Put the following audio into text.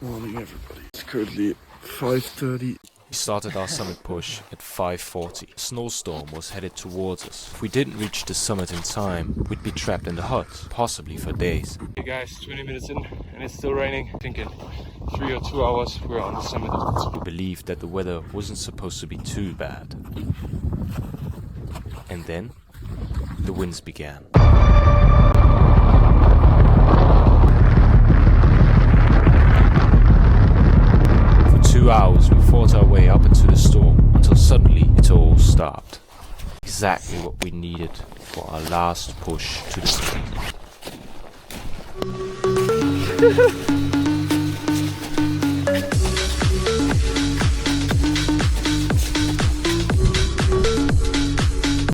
Morning everybody. It's currently 5:30. We started our summit push at 5:40. A snowstorm was headed towards us. If we didn't reach the summit in time, we'd be trapped in the hut, possibly for days. Hey guys, 20 minutes in and it's still raining. I think in 3 or 2 hours we're on the summit of the We believed that the weather wasn't supposed to be too bad. And then, the winds began. For 2 hours we fought our way up into the storm until suddenly it all stopped. Exactly what we needed for our last push to the summit.